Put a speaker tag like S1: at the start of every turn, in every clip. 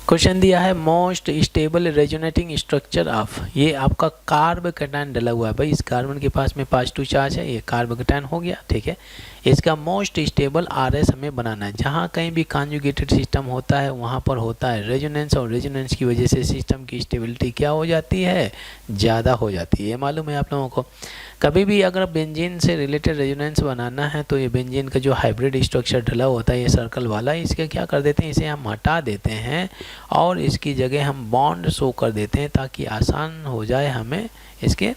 S1: Question दिया है most stable resonating structure of, ये आपका कार्बोकेटायन डला हुआ है भाई, इस कार्बन के पास में पॉजिटिव चार्ज है, ये कार्बोकेटायन हो गया, ठीक है। इसका मोस्ट स्टेबल आरएस हमें बनाना है। जहाँ कहीं भी कॉन्जुगेटेड सिस्टम होता है वहाँ पर होता है रेजोनेंस, और रेजोनेंस की वजह से सिस्टम की स्टेबिलिटी क्या हो जाती है, ज़्यादा हो जाती है। ये मालूम है आप लोगों को। कभी भी अगर बेंजीन से रिलेटेड रेजोनेंस बनाना है तो ये बेंजीन का जो हाइब्रिड स्ट्रक्चर ढला होता है, ये सर्कल वाला, इसके क्या कर देते हैं, इसे हम हटा देते हैं और इसकी जगह हम बॉन्ड शो कर देते हैं ताकि आसान हो जाए हमें इसके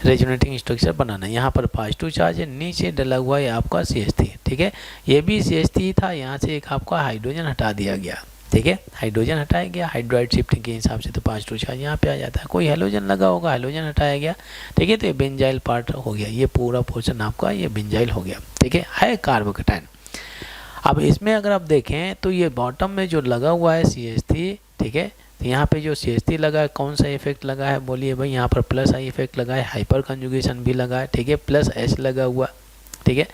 S1: रेजोनेटिंग स्ट्रक्चर बनाना। यहाँ पर पॉजिटिव चार्ज है, नीचे डला हुआ है आपका CH3, ठीक है। ये भी CH3 था, यहाँ से एक आपका हाइड्रोजन हटा दिया गया, ठीक है। हाइड्रोजन हटाया गया हाइड्राइड शिफ्टिंग के हिसाब से, तो पॉजिटिव चार्ज यहाँ पे आ जाता है। कोई हेलोजन लगा होगा, हेलोजन हटाया गया, ठीक है, तो ये बेंजाइल पार्ट हो गया, ये पूरा पोर्शन आपका ये बेंजाइल हो गया, ठीक है कार्बोकेटायन। अब इसमें अगर आप देखें तो ये बॉटम में जो लगा हुआ है CH3, ठीक है, तो यहाँ पे जो CH3 लगा है कौन सा इफेक्ट लगा है बोलिए भाई, यहाँ पर प्लस आई इफेक्ट लगा है, हाइपर कंजुगेशन भी लगा है, ठीक है, प्लस H लगा हुआ, ठीक है।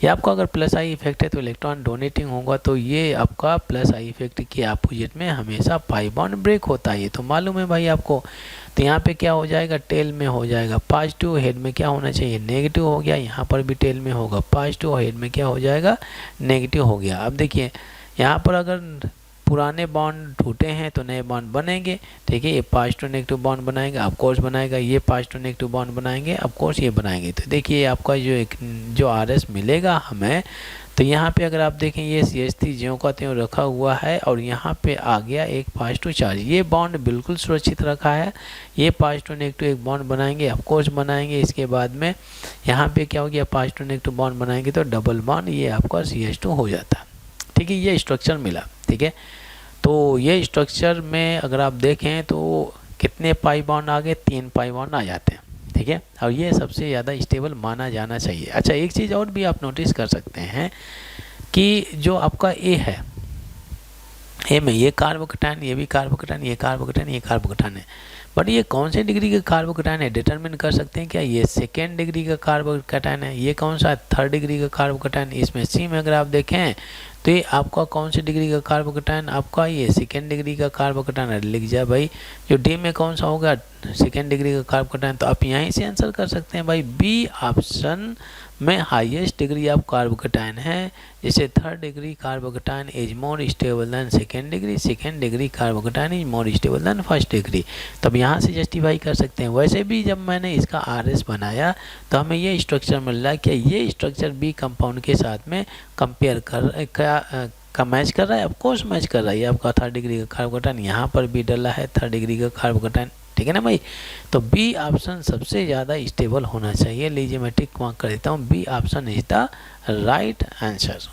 S1: ये आपका अगर प्लस आई इफेक्ट है तो इलेक्ट्रॉन डोनेटिंग होगा, तो ये आपका प्लस आई इफेक्ट के अपोजिट में हमेशा पाई बॉन्ड ब्रेक होता है, ये तो मालूम है भाई आपको। तो यहाँ पे क्या हो जाएगा, टेल में हो जाएगा पॉजिटिव, हेड में क्या होना चाहिए, नेगेटिव हो गया। यहाँ पर भी टेल में होगा पॉजिटिव, हेड में क्या हो जाएगा, नेगेटिव हो गया। अब देखिए यहाँ पर अगर पुराने बॉन्ड टूटे हैं तो नए बॉन्ड बनेंगे, ठीक है। ये पॉजिटिव नेगेटिव बॉन्ड बनाएगा, ऑफ कोर्स बनाएगा, ये पॉजिटिव नेगेटिव बॉन्ड बनाएंगे, ऑफ कोर्स ये बनाएंगे। तो देखिए आपका जो RS मिलेगा हमें, तो यहाँ पे अगर आप देखें ये CH3 ज्यों का त्यों रखा हुआ है और यहाँ पे आ गया एक पॉजिटिव चार्ज, ये बॉन्ड बिल्कुल सुरक्षित रखा है। ये पॉजिटिव नेगेटिव एक बॉन्ड बनाएंगे, ऑफ कोर्स बनाएंगे। इसके बाद में यहाँ पे क्या हो गया, पॉजिटिव नेगेटिव बॉन्ड बनाएंगे तो डबल बॉन्ड ये आपका CH2 हो जाता है, ठीक है। ये स्ट्रक्चर मिला, ठीक है। तो ये स्ट्रक्चर में अगर आप देखें तो कितने पाई बॉन्ड आ गए, 3 पाई बॉन्ड आ जाते हैं, ठीक है। और ये सबसे ज़्यादा स्टेबल माना जाना चाहिए। अच्छा एक चीज़ और भी आप नोटिस कर सकते हैं कि जो आपका A है, A में ये कार्बोकेटायन, ये भी कार्बोकेटायन, ये कार्बोकेटायन, ये कार्बोकेटायन है, बट ये कौन से डिग्री का कार्बोकेटायन है डिटरमिन कर सकते हैं क्या, ये 2nd डिग्री का कार्बोकेटायन है, ये कौन सा 3rd डिग्री का कार्बोकेटायन। इसमें C में अगर आप देखें तो ये आपका कौन सी डिग्री का कार्बोकेटायन, आपका ये 2nd डिग्री का कार्बोकेटायन लिख जाए भाई। जो D में कौन सा होगा, 2nd डिग्री का कार्बोकेटायन। तो आप यहीं से आंसर कर सकते हैं भाई, B ऑप्शन में हाईएस्ट डिग्री ऑफ कार्बोकेटायन है, जैसे 3rd degree carbocation is more stable then 2nd degree, 2nd degree carbocation is more stable then 1st degree. तब यहाँ से जस्टिफाई कर सकते हैं। वैसे भी जब मैंने इसका RS बनाया तो हमें ये स्ट्रक्चर मिल रहा है कि ये स्ट्रक्चर B कंपाउंड के साथ में कंपेयर का मैच कर रहा है, ऑफकोर्स मैच कर रहा है। ये आपका 3rd डिग्री का कार्बोकेटायन यहाँ पर भी डला है, 3rd डिग्री का कार्बोकेटायन, ठीक है ना भाई। तो B ऑप्शन सबसे ज़्यादा स्टेबल होना चाहिए। लीजिए मैं टिक मार्क कर देता हूँ, B option is the right answer.